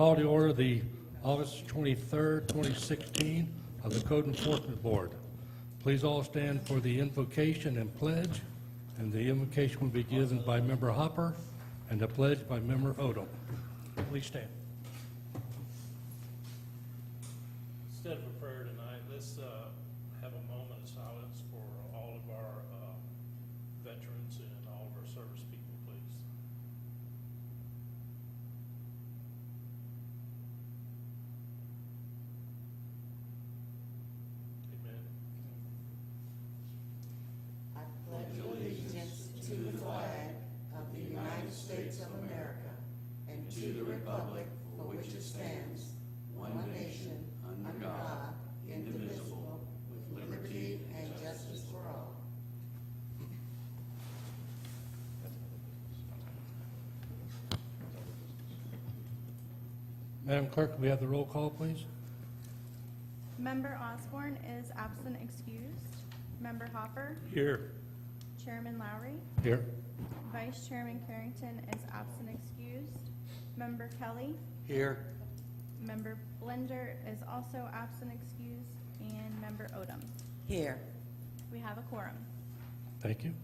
Call to order the August 23rd, 2016 of the Code Enforcement Board. Please all stand for the invocation and pledge, and the invocation will be given by Member Hopper and the pledge by Member Odom. Please stand. Instead of a prayer tonight, let's have a moment of silence for all of our veterans and all of our service people, please. Amen. I pledge allegiance to the flag of the United States of America and to the republic for which it stands, one nation, under God, indivisible, with liberty and justice for all. Madam Clerk, can we have the roll call, please? Member Osborne is absent excused. Member Hopper, Here. Chairman Lowry, Here. Vice Chairman Carrington is absent excused. Member Kelly, Here. Member Blender is also absent excused, and Member Odom. Here. We have a quorum. Thank you.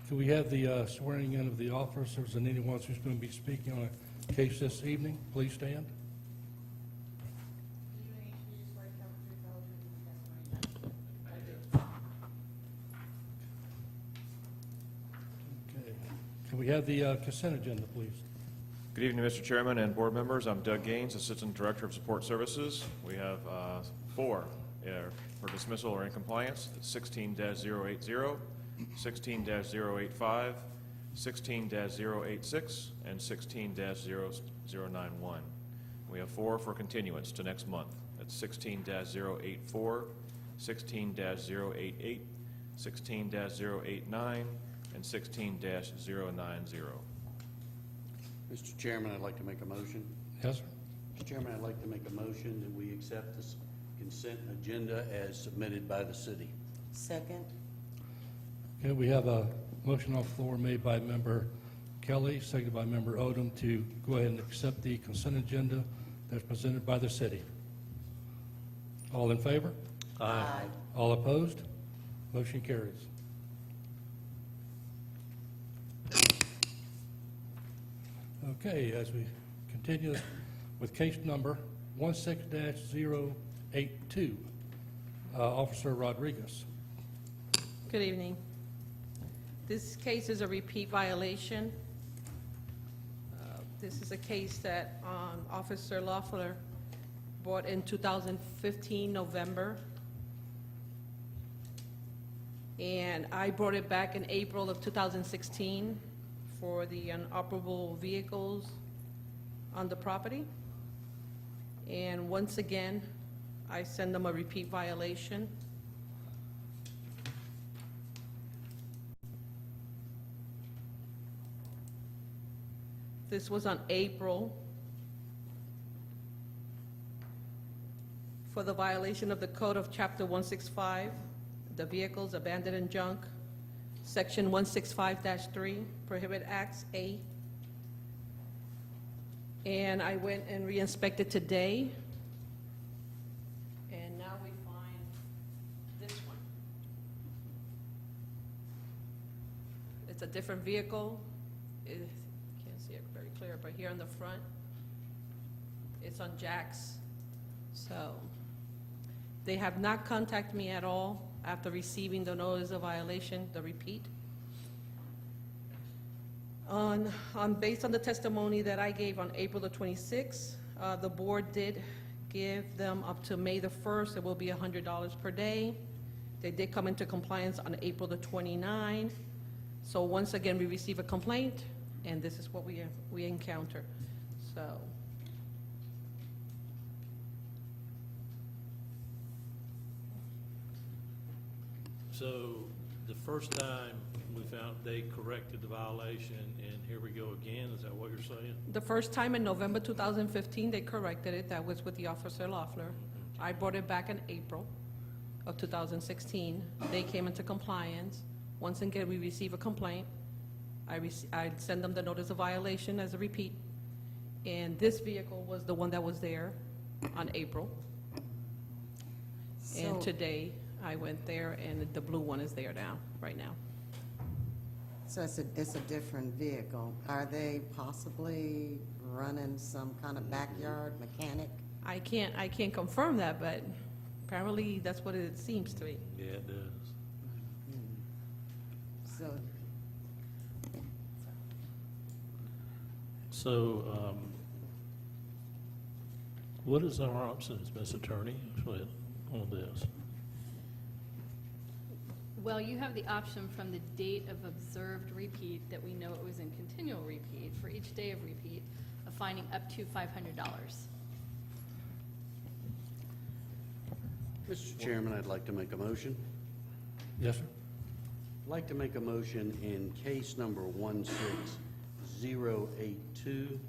Can we have the swearing in of the officers and anyone who's going to be speaking on a case this evening? Please stand. Okay. Can we have the consent agenda, please? Good evening, Mr. Chairman and board members. I'm Doug Gaines, Assistant Director of Support Services. We have four for dismissal or incompliance. It's 16-080, 16-085, 16-086, and 16-0091. We have four for continuance to next month. That's 16-084, 16-088, 16-089, and 16-090. Mr. Chairman, I'd like to make a motion. Yes, sir. Mr. Chairman, I'd like to make a motion that we accept this consent agenda as submitted by the city. Second. Okay, we have a motion on the floor made by Member Kelly, seconded by Member Odom to go ahead and accept the consent agenda that's presented by the city. All in favor? Aye. All opposed? Motion carries. Okay, as we continue with case number 16-082, Officer Rodriguez. Good evening. This case is a repeat violation. This is a case that Officer Loeffler brought in 2015, November. And I brought it back in April of 2016 for the inoperable vehicles on the property. And once again, I send them a repeat violation. This was on April for the violation of the code of Chapter 165, the vehicles abandoned and junk, Section 165-3, Prohibit Acts A. And I went and re-inspected today, and now we find this one. It's a different vehicle. Can't see it very clear, but here on the front, it's on jacks. So they have not contacted me at all after receiving the notice of violation, the repeat. Based on the testimony that I gave on April the 26th, the board did give them up to May the 1st. It will be $100 per day. They did come into compliance on April the 29th. So once again, we receive a complaint, and this is what we encounter. So. So the first time we found they corrected the violation, and here we go again. Is that what you're saying? The first time in November 2015, they corrected it. That was with the Officer Loeffler. I brought it back in April of 2016. They came into compliance. Once again, we receive a complaint. I send them the notice of violation as a repeat. And this vehicle was the one that was there on April. And So- today, I went there, and the blue one is there now, right now. So it's a different vehicle. Are they possibly running some kind of backyard mechanic? I can't confirm that, but apparently that's what it seems to be. Yeah, it does. So, So, what is our options, Ms. Attorney, on this? Well, you have the option from the date of observed repeat, that we know it was in continual repeat, for each day of repeat, of finding up to $500. Mr. Chairman, I'd like to make a motion. Yes, sir. I'd like to make a motion in case number 16082,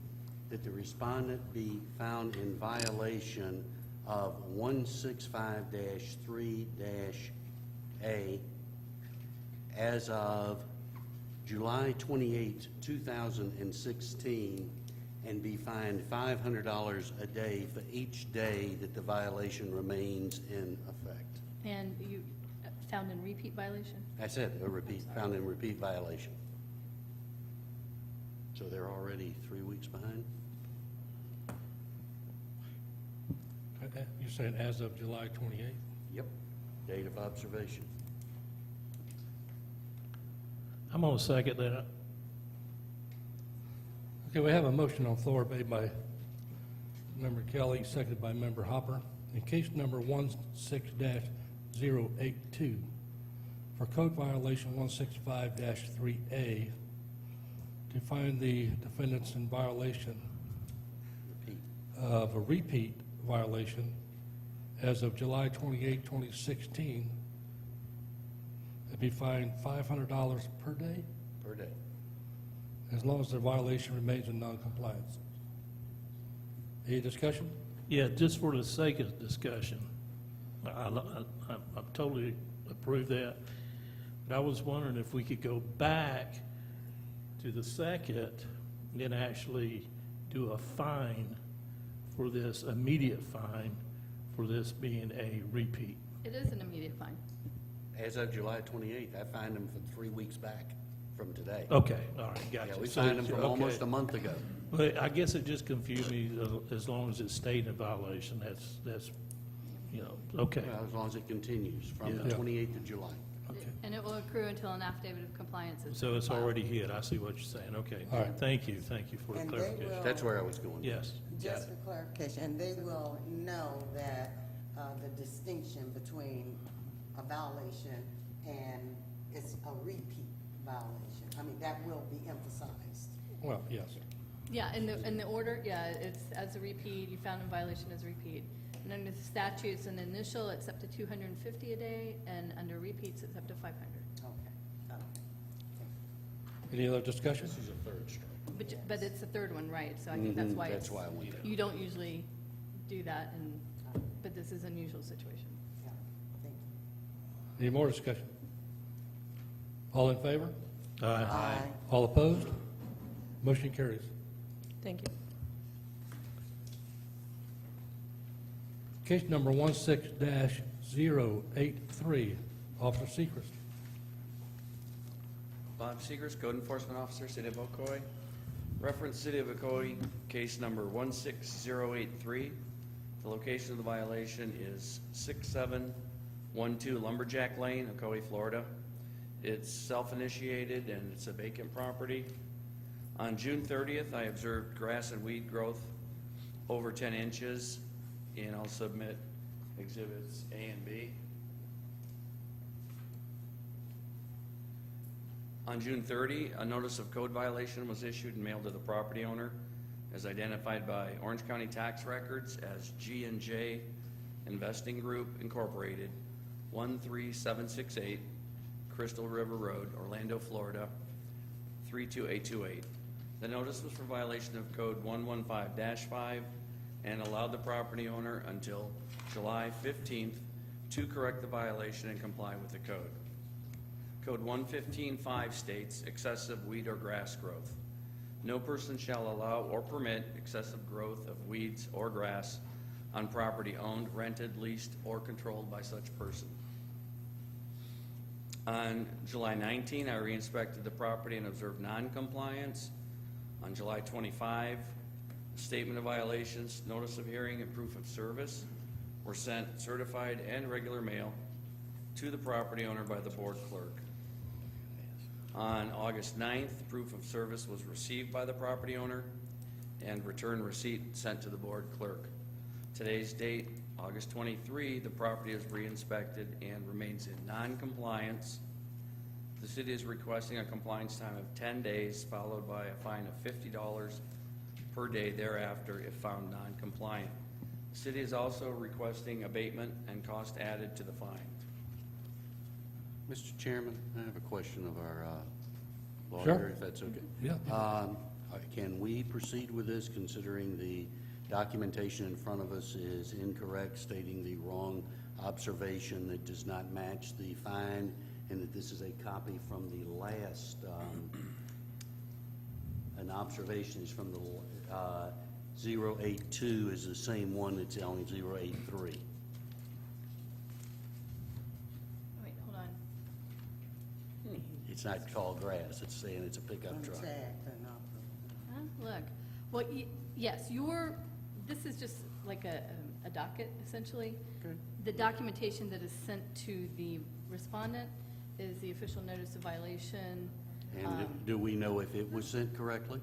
that the respondent be found in violation of 165-3-A as of July 28, 2016, and be fined $500 a day for each day that the violation remains in effect. And you found in repeat violation? I said found in repeat violation. So they're already 3 weeks behind? Okay. You're saying as of July 28th? Yep. Date of observation. I'm going to second that. Okay, we have a motion on the floor made by Member Kelly, seconded by Member Hopper. In case number 16-082, for code violation 165-3A, to find the defendants in violation Repeat. of a repeat violation as of July 28, 2016, it'd be fined $500 per day, Per day. as long as the violation remains in noncompliance. Any discussion? Yeah, just for the sake of discussion, I totally approve that. But I was wondering if we could go back to the second and actually do a fine for this, immediate fine for this being a repeat. It is an immediate fine. As of July 28th, I fined them for 3 weeks back from today. Okay, all right, gotcha. Yeah, we So- fined them from okay. almost a month ago. But I guess it just confused me, as long as it stayed in violation, that's, okay. Well, as long as it continues from the Yeah. 28th of July. Okay. And it will accrue until an affidavit of compliance is So it's filed. already hit, I see what you're saying, okay. All right. Thank you for the And they clarification. will- That's where I was going. Yes, got just it. for clarification, and they will know that the distinction between a violation and it's a repeat violation. I mean, that will be emphasized. Well, yes. Yeah, in the order, yeah, it's as a repeat, you found in violation as a repeat. And under the statutes, an initial, it's up to 250 a day, and under repeats, it's up to 500. Okay. Any other discussion? This is a third strike. But it's the third one, right? So I think that's why That's it's, why I went there. you don't usually do that, but this is an unusual situation. Yeah, thank you. Any more discussion? All in favor? Aye. All opposed? Motion carries. Thank you. Case number 16-083, Officer Sechrist. Bob Seegers, Code Enforcement Officer, City of Ocoee. Reference City of Ocoee, case number 16083. The location of the violation is 6712 Lumberjack Lane, Ocoee, Florida. It's self-initiated and it's a vacant property. On June 30th, I observed grass and weed growth over 10 inches, and I'll submit exhibits A and B. On June 30, a notice of code violation was issued and mailed to the property owner, as identified by Orange County Tax Records as G&J Investing Group Incorporated, 13768 Crystal River Road, Orlando, Florida, 32828. The notice was for violation of Code 115-5 and allowed the property owner until July 15th to correct the violation and comply with the code. Code 115-5 states excessive weed or grass growth. No person shall allow or permit excessive growth of weeds or grass on property owned, rented, leased, or controlled by such person. On July 19, I re-inspected the property and observed non-compliance. On July 25, statement of violations, notice of hearing, and proof of service were sent certified and regular mail to the property owner by the board clerk. On August 9th, proof of service was received by the property owner and return receipt sent to the board clerk. Today's date, August 23, the property is re-inspected and remains in non-compliance. The city is requesting a compliance time of 10 days, followed by a fine of $50 per day thereafter if found non-compliant. The city is also requesting abatement and cost added to the fine. Mr. Chairman, I have a question of our lawyer, Sure. if that's okay. Yeah. Can we proceed with this, considering the documentation in front of us is incorrect, stating the wrong observation that does not match the fine, and that this is a copy from the last, an observation is from the 082 is the same one that's on 083. Wait, hold on. It's not tall grass, it's saying it's a pickup truck. Huh? Look, well, yes, this is just like a docket, essentially. Okay. The documentation that is sent to the respondent is the official notice of violation. And do we know if it was sent correctly?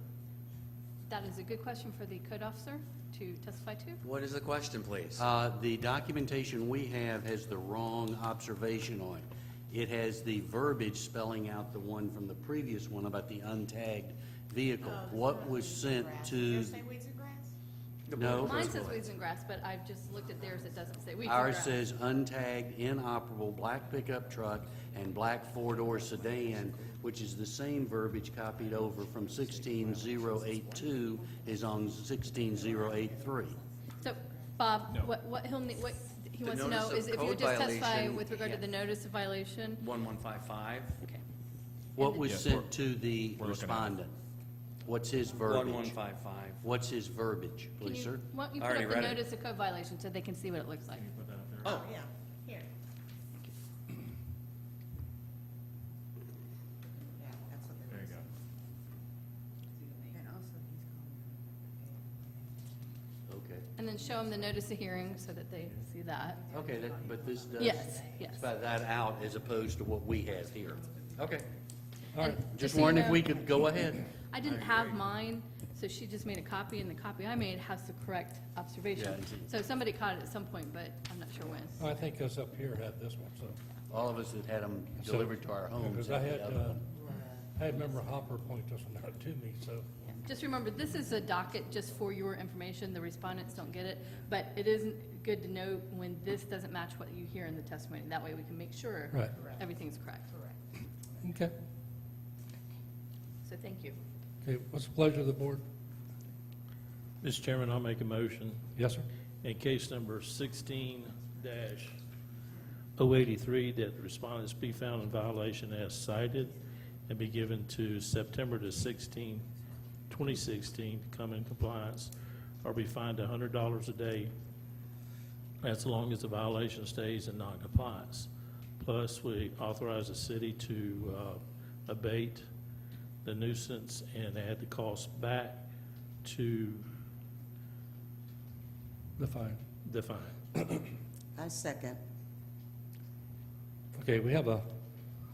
That is a good question for the code officer to testify to. What is the question, please? The documentation we have has the wrong observation on it. It has the verbiage spelling out the one from the previous one about the untagged vehicle. What was sent to? No. Mine says weeds and grass, but I've just looked at theirs, it doesn't say weeds and Ours grass. says untagged, inoperable, black pickup truck and black four-door sedan, which is the same verbiage copied over from 16082 is on 16083. So, Bob, what he'll need, what he The wants to know notice of is if you would code just testify violation, with regard to yeah. the notice of violation. 1155. Okay. What was Yes, sent to the we're looking at it. respondent? What's his verbiage? 1155. What's his verbiage, Can please, you, sir? why don't you I put already up the read it. notice of code violation so they can see what it looks like? Oh, Yeah, here. Yeah, that's what There you go. And also, Okay. And then show them the notice of hearing so that they see that. Okay, but this does. Yes, yes. Spell that out as opposed to what we have here. Okay. All right. And Just so you wondering if know, we could go ahead. I didn't have mine, so she just made a copy, and the copy I made has the correct observation. Yeah, I see. So somebody caught it at some point, but I'm not sure when. I think us up here had this one, so. All of us that had them So- delivered to our homes. Because I had had, the other one. I had Member Hopper point this one out to me, so. Just remember, this is a docket just for your information, the respondents don't get it, but it isn't good to know when this doesn't match what you hear in the testimony. That way we can make sure Right. everything's correct. Okay. So thank you. Okay, what's the pleasure of the board? Mr. Chairman, I'll make a motion Yes, sir. in case number 16-083 that the respondents be found in violation as cited and be given to September the 16th, 2016 to come in compliance or be fined $100 a day as long as the violation stays in noncompliance. Plus, we authorize the city to abate the nuisance and add the cost back to The fine. the fine. I second. Okay, we have a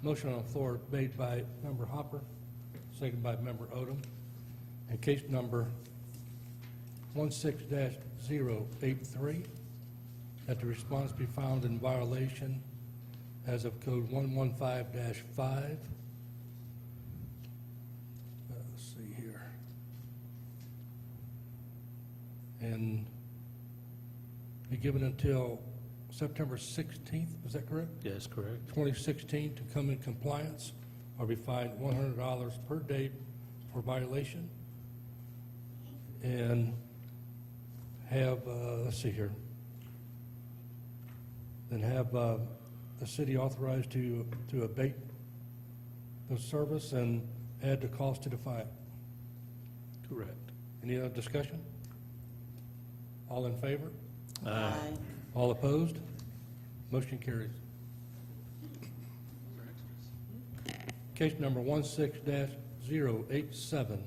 motion on the floor made by Member Hopper, seconded by Member Odom. In case number 16-083, that the response be found in violation as of code 115-5. Let's see here. And be given until September 16th, is that correct? Yes, correct. 2016 to come in compliance or be fined $100 per day for violation. And have, let's see here. Then have the city authorized to abate the service and add the cost to the fine. Correct. Any other discussion? All in favor? Aye. All opposed? Motion carries. Case number 16-087.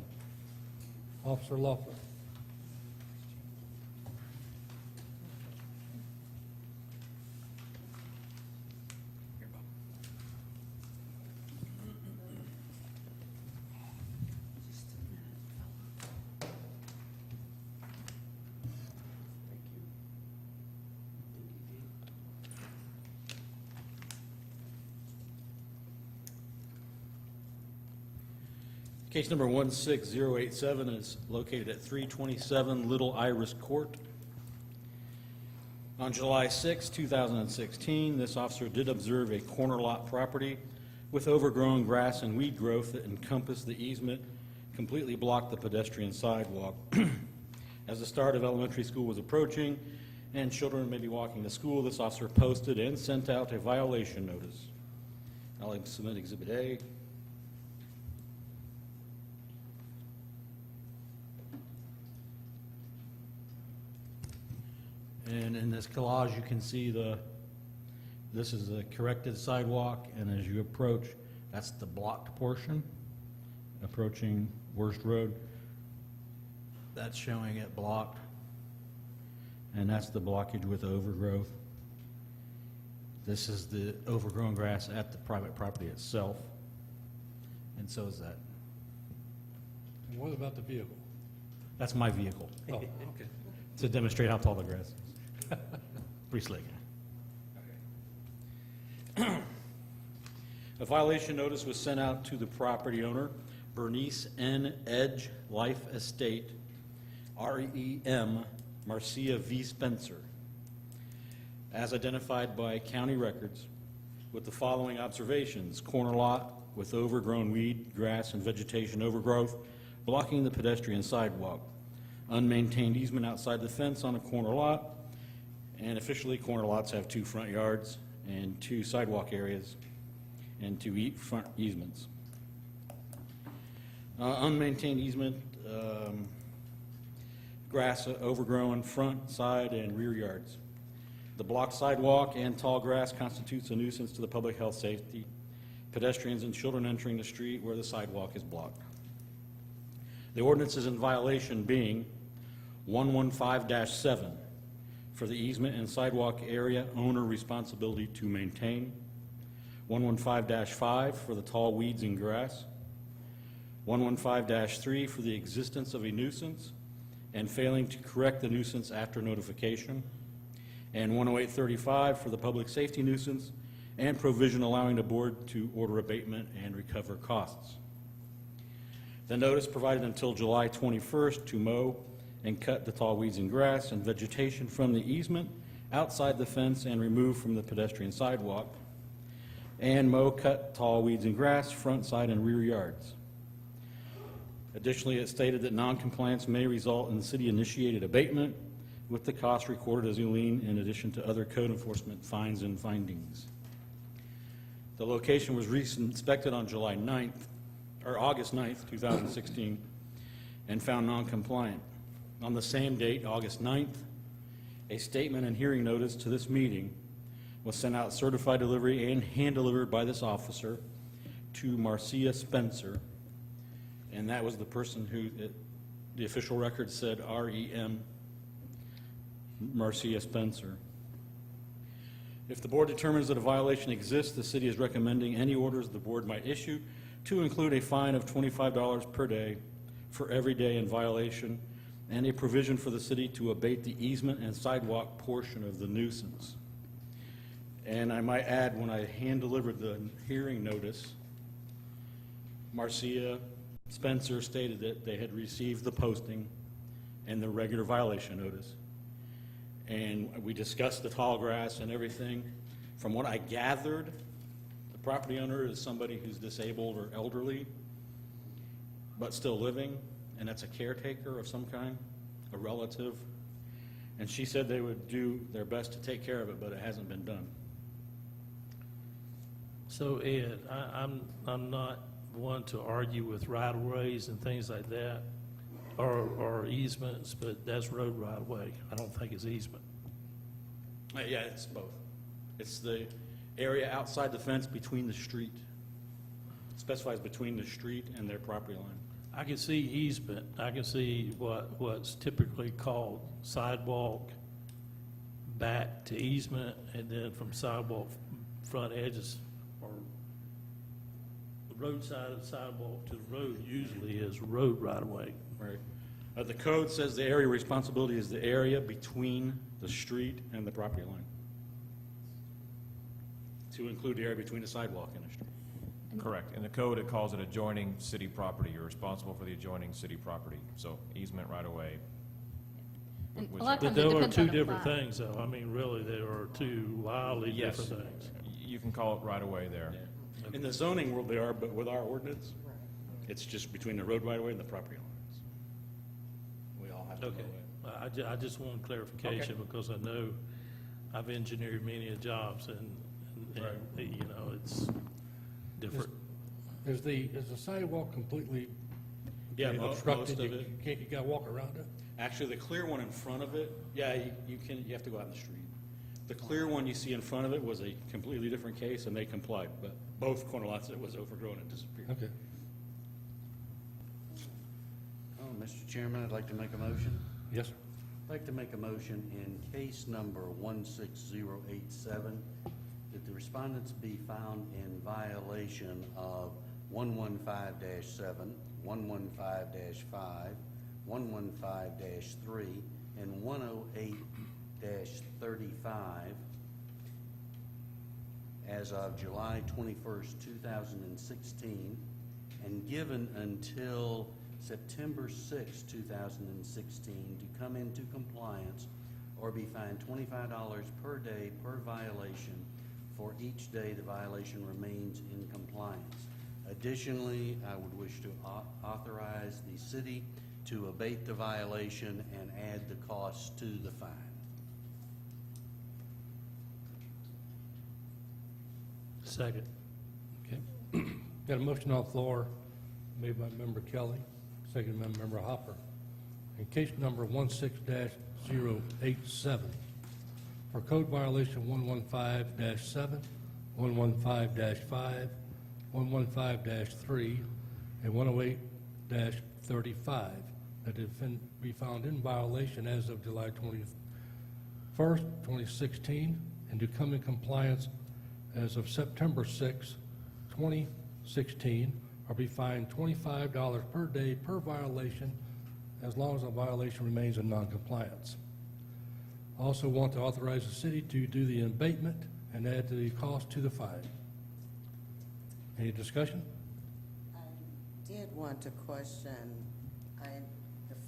Officer Laughlin. Case number 16087 is located at 327 Little Iris Court. On July 6, 2016, this officer did observe a corner lot property with overgrown grass and weed growth that encompassed the easement, completely blocked the pedestrian sidewalk. As the start of elementary school was approaching and children may be walking to school, this officer posted and sent out a violation notice. I'll submit Exhibit A. And in this collage, you can see this is the corrected sidewalk, and as you approach, that's the blocked portion, approaching Worst Road. That's showing it blocked, and that's the blockage with overgrowth. This is the overgrown grass at the private property itself, and so is that. And what about the vehicle? That's my vehicle, Oh, okay. to demonstrate how tall the grass is. Pretty slick. A violation notice was sent out to the property owner, Bernice N. Edge Life Estate, REM, Marcia V. Spencer, as identified by county records, with the following observations: corner lot with overgrown weed, grass, and vegetation overgrowth blocking the pedestrian sidewalk, unmaintained easement outside the fence on a corner lot, and officially corner lots have 2 front yards and 2 sidewalk areas and 2 front easements. Unmaintained easement, grass overgrown front, side, and rear yards. The blocked sidewalk and tall grass constitutes a nuisance to the public health safety, pedestrians and children entering the street where the sidewalk is blocked. The ordinance is in violation being 115-7 for the easement and sidewalk area owner responsibility to maintain, 115-5 for the tall weeds and grass, 115-3 for the existence of a nuisance and failing to correct the nuisance after notification, and 108-35 for the public safety nuisance and provision allowing the board to order abatement and recover costs. The notice provided until July 21st to mow and cut the tall weeds and grass and vegetation from the easement outside the fence and remove from the pedestrian sidewalk, and mow, cut tall weeds and grass front, side, and rear yards. Additionally, it stated that noncompliance may result in city-initiated abatement with the cost recorded as a lien in addition to other code enforcement fines and findings. The location was re-inspected on August 9th, 2016, and found non-compliant. On the same date, August 9th, a statement and hearing notice to this meeting was sent out certified delivery and hand-delivered by this officer to Marcia Spencer, and that was the person who, the official record said REM, Marcia Spencer. If the board determines that a violation exists, the city is recommending any orders the board might issue to include a fine of $25 per day for every day in violation and a provision for the city to abate the easement and sidewalk portion of the nuisance. And I might add, when I hand-delivered the hearing notice, Marcia Spencer stated that they had received the posting and the regular violation notice. And we discussed the tall grass and everything. From what I gathered, the property owner is somebody who's disabled or elderly, but still living, and that's a caretaker of some kind, a relative. And she said they would do their best to take care of it, but it hasn't been done. So Ed, I'm not one to argue with right-of-ways and things like that, are easements, but that's road right of way. I don't think it's easement. Yeah, it's both. It's the area outside the fence between the street. It specifies between the street and their property line. I can see easement, I can see what's typically called sidewalk back to easement, and then from sidewalk front edges, or the roadside of the sidewalk to the road usually is road right of way. Right. The code says the area responsibility is the area between the street and the property line, to include the area between the sidewalk and the street. Correct. In the code, it calls it adjoining city property. You're responsible for the adjoining city property. So easement right away. And Which- a lot of But times there it are depends two on the different plat. things, though. I mean, really, there are two wildly Yes. different things. You can call it right away there. In the zoning world, they are, but with our ordinance, it's just between the road right of way and the property lines. We all have to know Okay. that. I just want clarification, because I know I've engineered many of jobs, and, you know, it's different. Is the sidewalk completely Yeah, most obstructed? of You it. can't, you gotta walk around it? Actually, the clear one in front of it, yeah, you have to go out in the street. The clear one you see in front of it was a completely different case, and they complied, but both corner lots, it was overgrown and disappeared. Okay. Oh, Mr. Chairman, I'd like to make a motion. Yes, sir. I'd like to make a motion in case number 16087, that the respondents be found in violation of 115-7, 115-5, 115-3, and 108-35 as of July 21st, 2016, and given until September 6, 2016, to come into compliance or be fined $25 per day per violation for each day the violation remains in compliance. Additionally, I would wish to authorize the city to abate the violation and add the cost to the fine. Second. Okay. Got a motion on the floor made by Member Kelly, seconded by Member Hopper. In case number 16-087, for code violation 115-7, 115-5, 115-3, and 108-35, that have be found in violation as of July 21st, 2016, and to come in compliance as of September 6, 2016, or be fined $25 per day per violation, as long as the violation remains in noncompliance. Also want to authorize the city to do the abatement and add the cost to the fine. Any discussion? I did want to question, the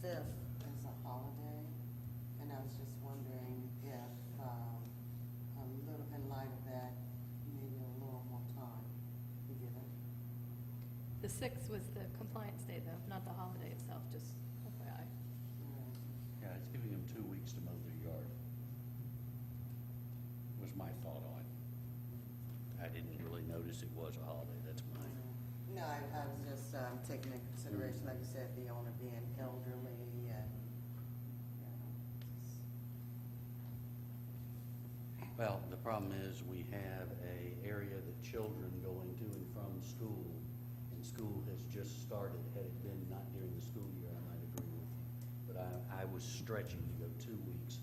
5th is a holiday, and I was just wondering if, in light of that, maybe a little more time be given. The 6th was the compliance day, though, not the holiday itself, just FYI. Yeah, it's giving them 2 weeks to mow their yard, was my thought on it. I didn't really notice it was a holiday, that's mine. No, I was just taking into consideration, like you said, the owner being elderly and, Well, the problem is, we have a area that children going to and from school, and school has just started. Had it been not during the school year, I might agree with you. But I was stretching to go 2 weeks.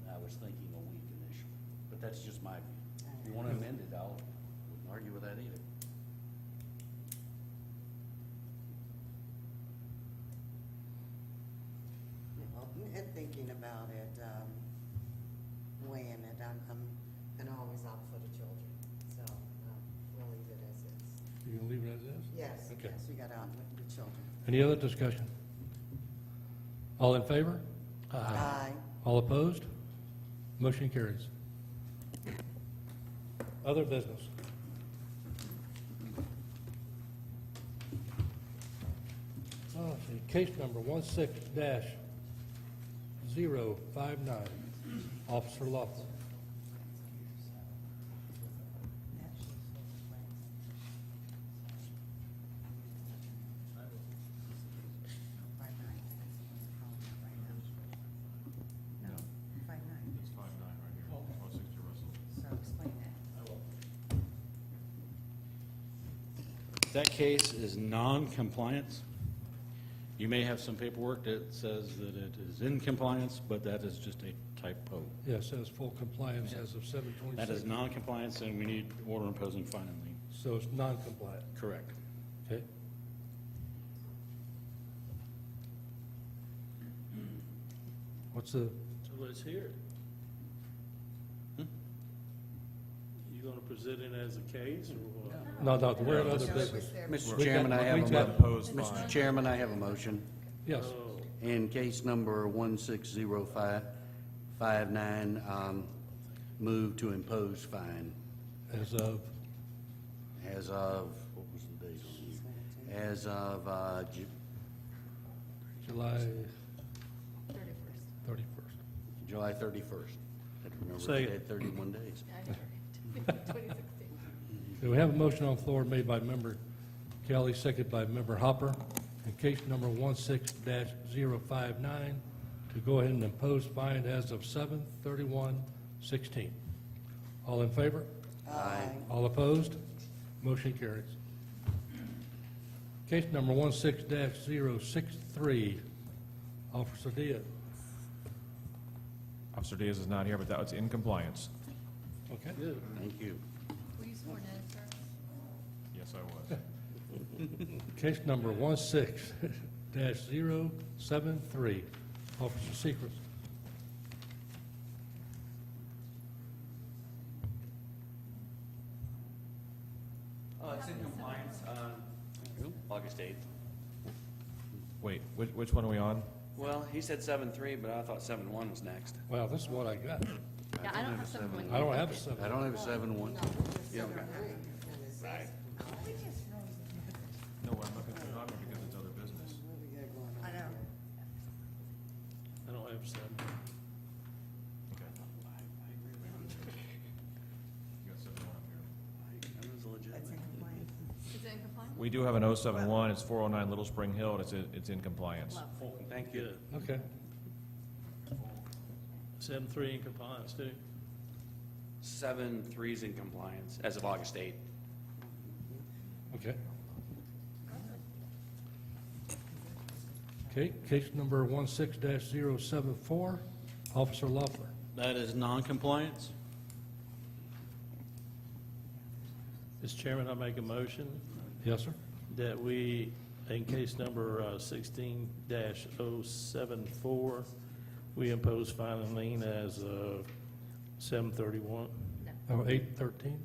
I was thinking a week initially, but that's just my view. If you want to amend it, I wouldn't argue with that either. and thinking about it, weighing it, I'm always out for the children, so we'll leave it as is. You gonna leave it as is? Yes, Okay. yes, we got out with the children. Any other discussion? All in favor? Aye. All opposed? Motion carries. Other business. Oh, let's see, case number 16-059, Officer Laughlin. That case is non-compliance. You may have some paperwork that says that it is in compliance, but that is just a typo. Yeah, it says full compliance as of 7/26. That is non-compliance, and we need order imposing fine and lien. So it's non-compliant, Correct. okay? What's the, So let's hear it. You gonna present it as a case, or what? no, we're in other business. Mr. We Chairman, got- I have we a got- Imposed Mr. fine. Chairman, I have a motion. Yes, Oh, In case number 160559, move to impose fine as of, as of, what was the date on it? As of July 31st. 31st. July 31st. I don't remember if Second. it had 31 days. I know, right? 2016. Okay, we have a motion on the floor made by Member Kelly, seconded by Member Hopper. In case number 16-059, to go ahead and impose fine as of 7/31/16. All in favor? Aye. All opposed? Motion carries. Case number 16-063, Officer Diaz. Officer Diaz is not here, but that was in compliance. Okay. good. Thank you. Were you sworn in, sir? Yes, I was. Case number 16-073, Officer Secrets. It's in compliance on August 8th. Wait, which one are we on? Well, he said 7/3, but I thought 7/1 was next. Well, this is what I got. Yeah, I don't have someone. I don't have a 7. I don't have a 7-1. You don't got Right. No, I'm looking through Honor because it's other business. I know. I don't have 7. Okay. You got 7-1 up here. That was legitimate. That's in compliance. Is it in compliance? We do have an 071, it's 409 Little Spring Hill, and it's in compliance. Love. Thank you. Good. Okay. 7-3 in compliance, too. 7/3's in compliance as of August 8th. Okay. Okay, case number 16-074, Officer Loeffler. That is non-compliance. Mr. Chairman, I make a motion Yes, sir? that we, in case number 16-074, we impose fine and lien as of 7/31. Oh, 8/13?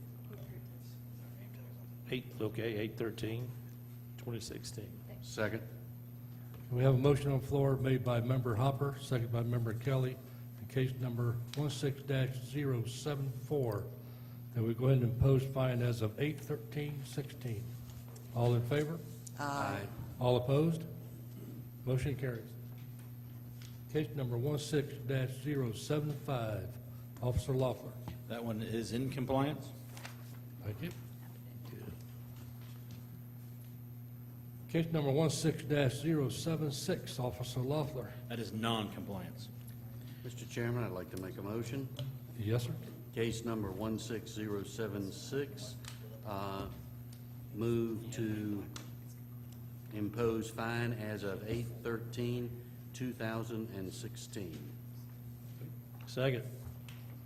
8/13/2016. Second. We have a motion on the floor made by Member Hopper, seconded by Member Kelly, in case number 16-074, that we go ahead and impose fine as of 8/13/16. All in favor? Aye. All opposed? Motion carries. Case number 16-075, Officer Loeffler. That one is in compliance. Thank you. Case number 16-076, Officer Loeffler. That is non-compliance. Mr. Chairman, I'd like to make a motion. Yes, sir? Case number 16076, move to impose fine as of 8/13/2016. Second.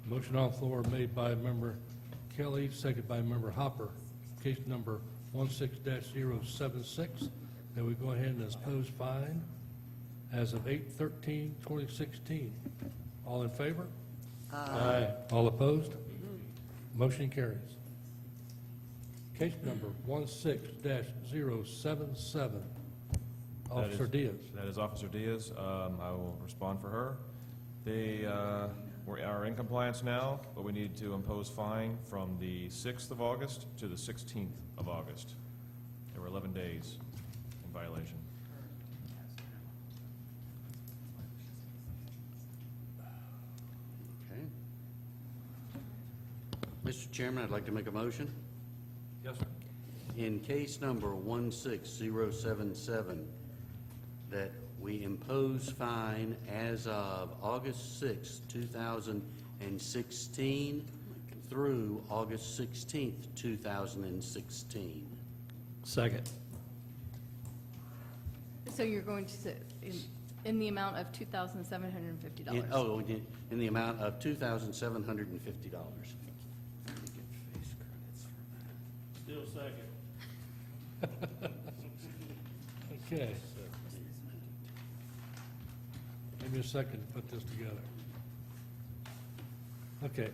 Motion on the floor made by Member Kelly, seconded by Member Hopper. Case number 16-076, that we go ahead and impose fine as of 8/13/2016. All in favor? Aye. All opposed? Motion carries. Case number 16-077, Officer Diaz. That is Officer Diaz. I will respond for her. They are in compliance now, but we need to impose fine from the 6th of August to the 16th of August. There were 11 days in violation. Okay. Mr. Chairman, I'd like to make a motion. Yes, sir. In case number 16077, that we impose fine as of August 6, 2016 through August 16th, 2016. Second. So you're going to, in the amount of $2,750. Oh, in the amount of $2,750. Still second. Okay. Give me a second to put this together. Okay.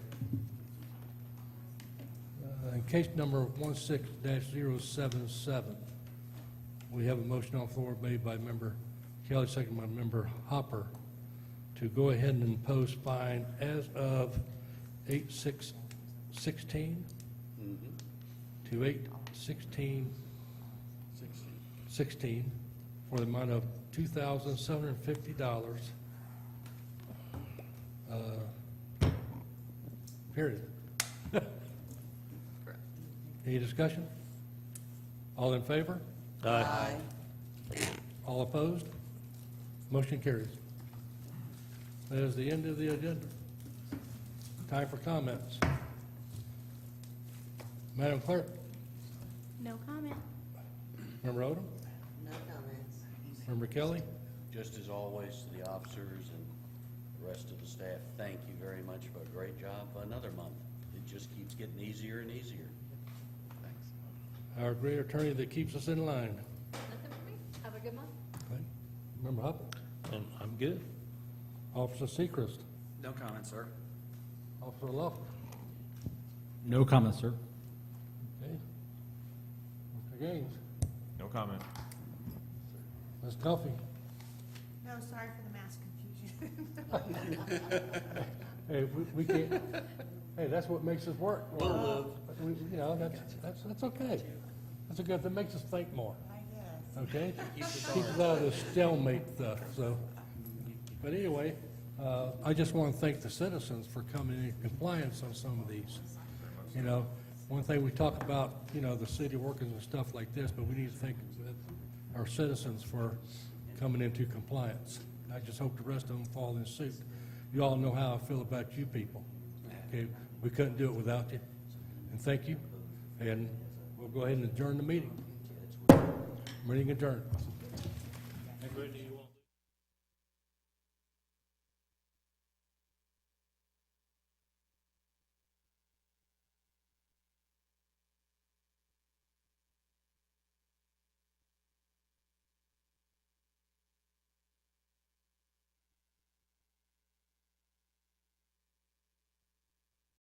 In case number 16-077, we have a motion on the floor made by Member Kelly, second by Member Hopper, to go ahead and impose fine as of 8/6/16 to 8/16/16 for the amount of $2,750, period. Any discussion? All in favor? Aye. All opposed? Motion carries. That is the end of the agenda. Time for comments. Madam Clerk, No comment. Member Odom, No comments. Member Kelly, Just as always, to the officers and the rest of the staff, thank you very much for a great job another month. It just keeps getting easier and easier. Thanks. our great attorney that keeps us in line. Nothing for me? Have a good month. Okay. Member Hopper, I'm good. Officer Sechrist, No comment, sir. Officer Luff, No comment, sir. okay. Mr. Gaines, No comment. Ms. Duffy, No, sorry for the mass confusion. hey, we can't, hey, that's what makes us work. You know, that's okay. That's a good, that makes us think more. I guess. Okay? Keeps us out of this stalemate stuff, so. But anyway, I just want to thank the citizens for coming in compliance on some of these. You know, one thing we talk about, you know, the city workers and stuff like this, but we need to thank our citizens for coming into compliance. I just hope the rest of them fall in suit. You all know how I feel about you people. Okay? We couldn't do it without you. And thank you. And we'll go ahead and adjourn the meeting. Meeting adjourned. Brittany, you